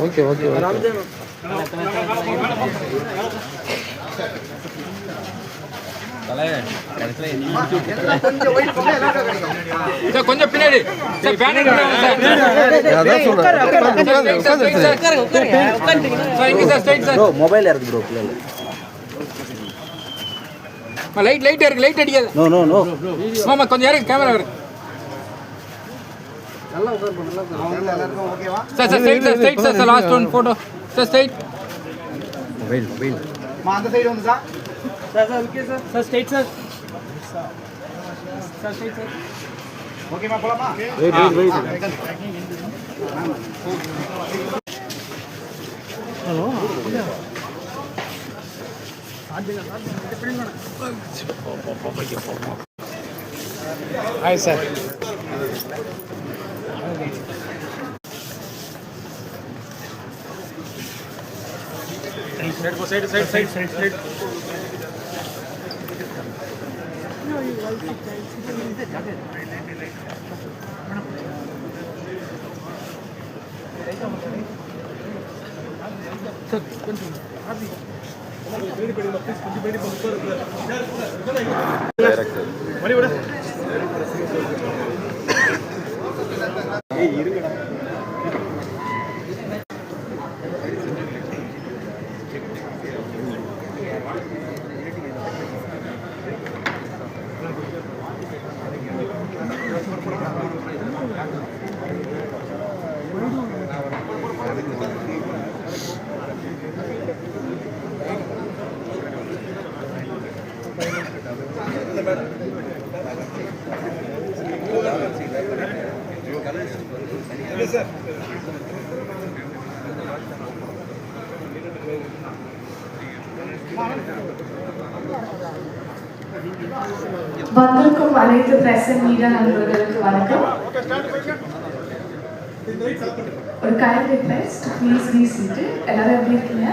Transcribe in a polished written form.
Okay okay கொஞ்சம் பின்னாடி mobile இருக்கு ப்ரோ லைட் லைட் இருக்கு லைட் அடிக்காது நோ நோ நோ மாமா கொஞ்சம் இருக்கு கேமரா இருக்கு நல்லா உட்கார் நல்லா எல்லாருக்கும் ஓகேவா sir sir straight sir last one photo sir straight mobile மா அந்த சைடு வந்து sir sir okay sir straight sir sir straight sir ஓகேமா போலாமா wait hello hi sir side. வந்திருக்கும் அனைத்து பிரஸ் மீடியா நண்பர்களுக்கு வணக்கம். ஒரு kind request, please be seated. எல்லாரும் எப்படி இருக்கீங்க?